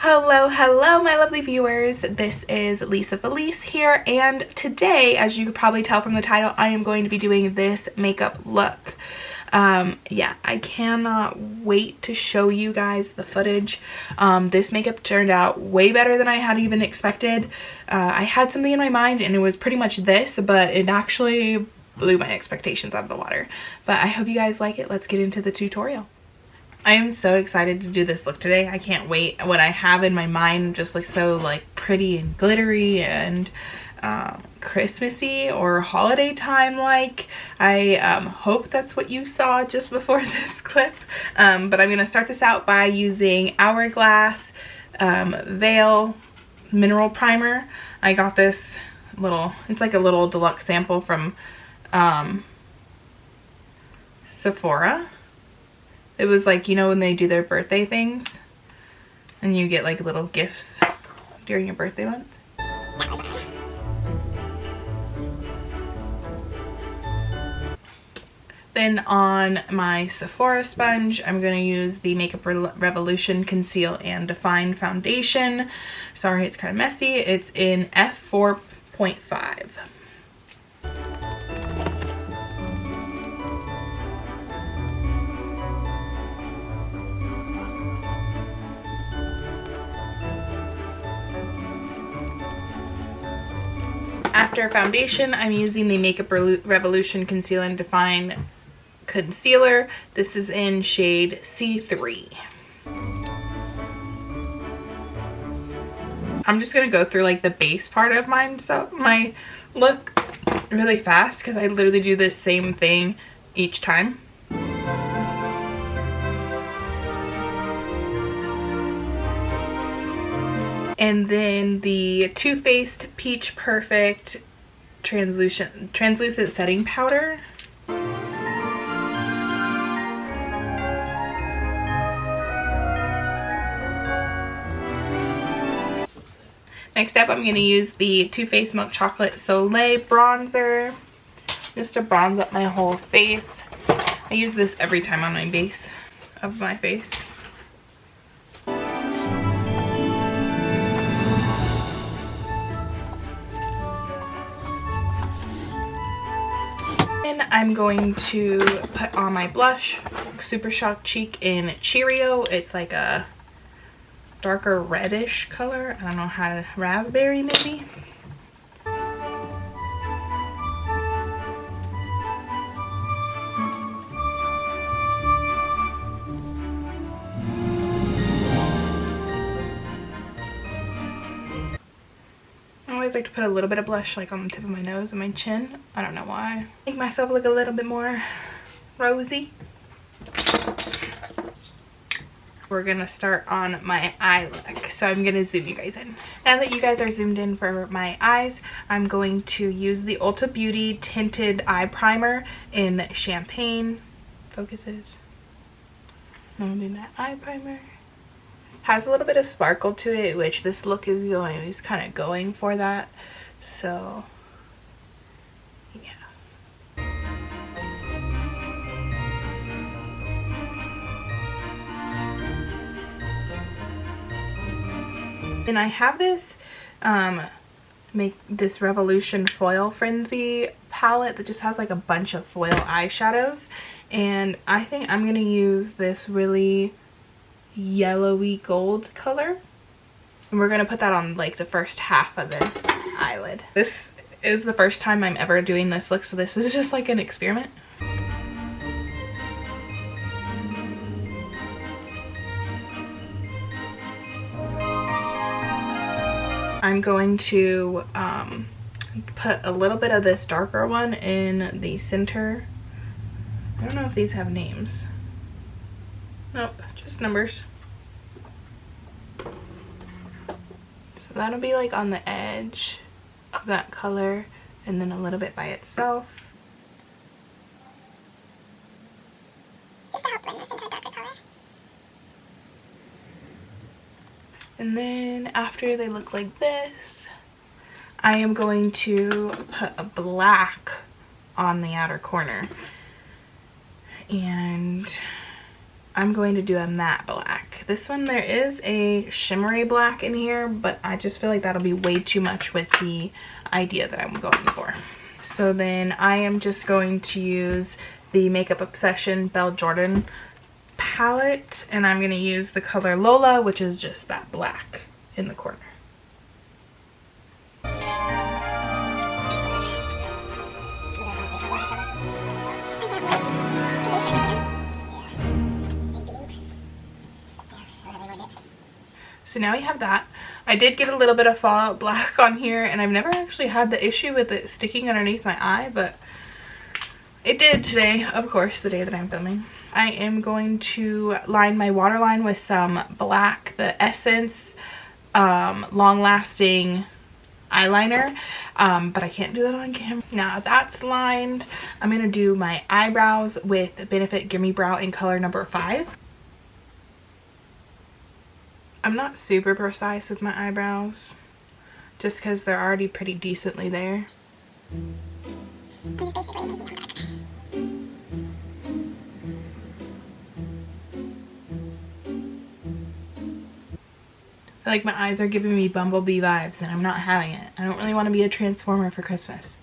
Hello, hello, my lovely viewers. This is Lisa Felice here, and today, as you could probably tell from the title, I am going to be doing this makeup look. Yeah, I cannot wait to show you guys the footage. This makeup turned out way better than I had even expected. I had something in my mind and it was pretty much this, but it actually blew my expectations out of the water. But I hope you guys like it. Let's get into the tutorial. I am so excited to do this look today. I can't wait. What I have in my mind just looks so like pretty and glittery and Christmassy or holiday time like. I hope that's what you saw just before this clip. But I'm gonna start this out by using Hourglass Veil Mineral Primer. I got this little, it's like a little deluxe sample from Sephora. It was like, you know, when they do their birthday things and you get like little gifts during your birthday month. Then on my Sephora sponge, I'm going to use the Makeup Revolution Conceal and Define Foundation. Sorry, it's kind of messy. It's in F4.5. After foundation, I'm using the Makeup Revolution Conceal and Define Concealer. This is in shade C3. I'm just gonna go through like the base part of my look really fast because I literally do the same thing each time. And then the Too Faced Peach Perfect translucent setting powder. Next up, I'm going to use the Too Faced Milk Chocolate Soleil bronzer just to bronze up my whole face. I use this every time on my base of my face. I'm going to put on my blush, Super Shock Cheek in Cheerio. It's like a darker reddish color. I don't know how to, raspberry maybe. I always like to put a little bit of blush like on the tip of my nose and my chin. I don't know why. Make myself look a little bit more rosy. We're gonna start on my eye look. So I'm gonna zoom you guys in. Now that you guys are zoomed in for my eyes, I'm going to use the Ulta Beauty Tinted Eye Primer in Champagne. Focuses. I'm gonna do that eye primer. Has a little bit of sparkle to it, which this look is kind of going for that. So yeah. And I have this this Revolution Foil Frenzy palette that just has like a bunch of foil eyeshadows, and I think I'm gonna use this really yellowy gold color, and we're gonna put that on like the first half of the eyelid. This is the first time I'm ever doing this look, so this is just like an experiment. I'm going to put a little bit of this darker one in the center. I don't know if these have names. Nope, just numbers. So that'll be like on the edge of that color, and then a little bit by itself. Just to help blend this into a darker color. And then after they look like this, I am going to put a black on the outer corner. And I'm going to do a matte black. black. This one, there is a shimmery black in here, but I just feel like that'll be way too much with the idea that I'm going for. So then I am just going to use the Makeup Obsession Belle Jordan palette, and I'm going to use the color Lola, which is just that black in the corner. So now we have that. I did get a little bit of fallout black on here, and I've never actually had the issue with it sticking underneath my eye, but it did today, of course, the day that I'm filming. I am going to line my waterline with some black, the Essence Long Lasting eyeliner, but I can't do that on camera. Now that's lined, I'm going to do my eyebrows with Benefit Gimme Brow in color number 5. I'm not super precise with my eyebrows, just because they're already pretty decently there. I feel like my eyes are giving me Bumblebee vibes, and I'm not having it. I don't really want to be a Transformer for Christmas.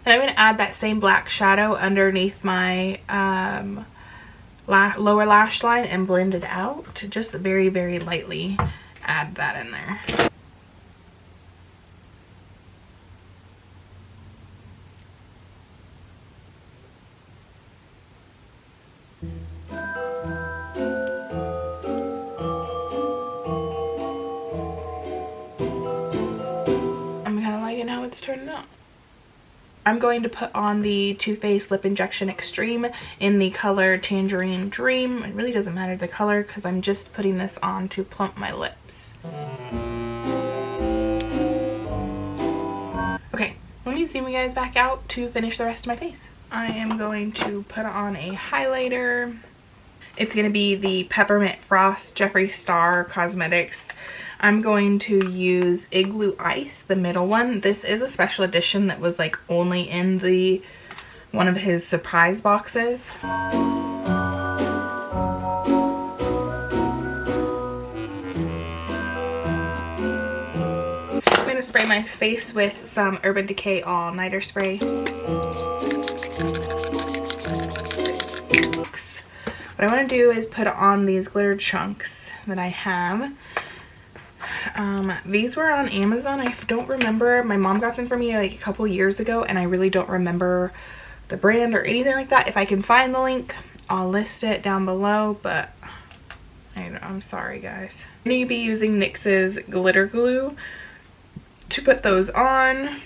Then I'm going to add that same black shadow underneath my lower lash line and blend it out. Just very, very lightly add that in there. I'm kind of liking how it's turning out. I'm going to put on the Too Faced Lip Injection Extreme in the color Tangerine Dream. It really doesn't matter the color because I'm just putting this on to plump my lips. Okay, let me zoom you guys back out to finish the rest of my face. I am going to put on a highlighter. It's going to be the Peppermint Frost Jeffree Star Cosmetics. I'm going to use Igloo Ice, the middle one. This is a special edition that was like only in the one of his surprise boxes. I'm going to spray my face with some Urban Decay All Nighter Spray. What I want to do is put on these glitter chunks that I have. These were on Amazon. I don't remember. My mom got them for me like a couple years ago, and I really don't remember the brand or anything like that. If I can find the link, I'll list it down below, but I'm sorry guys. I'm going to be using NYX's glitter glue to put those on.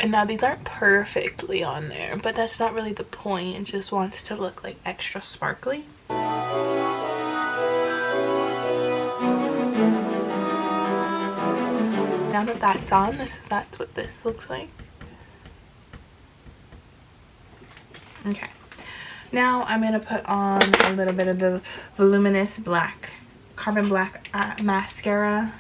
And now these aren't perfectly on there, but that's not really the point. It just wants to look like extra sparkly. Now that that's on, that's what this looks like. Okay. Now I'm going to put on a little bit of the Voluminous Black, Carbon Black mascara.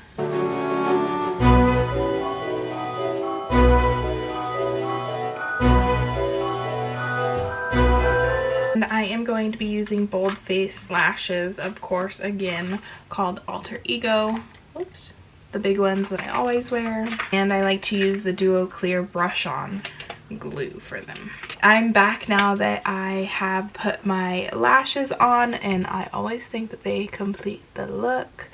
And I am going to be using Bold Face lashes, of course, again, called Alter Ego. Oops. The big ones that I always wear. And I like to use the Duo Clear Brush On glue for them. I'm back now that I have put my lashes on, and I always think that they complete the look.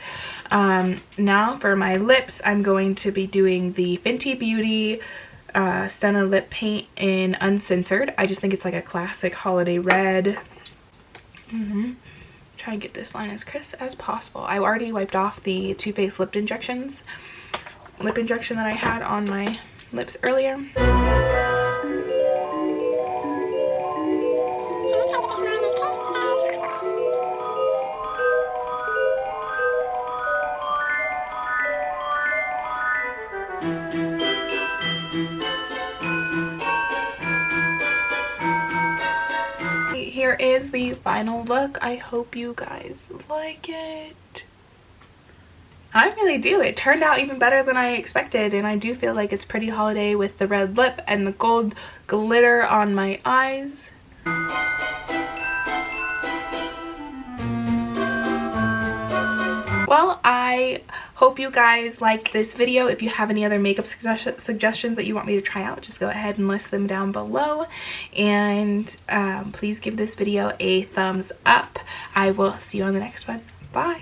Now for my lips, I'm going to be doing the Fenty Beauty Stunna Lip Paint in Uncensored. I just think it's like a classic holiday red. Try and get this line as crisp as possible. I already wiped off the Too Faced lip injection that I had on my lips earlier. here is the final look. I hope you guys like it. I really do. It turned out even better than I expected, and I do feel like it's pretty holiday with the red lip and the gold glitter on my eyes. Well, I hope you guys liked this video. If you have any other makeup suggestions that you want me to try out, just go ahead and list them down below. And please give this video a thumbs up. I will see you on the next one. Bye.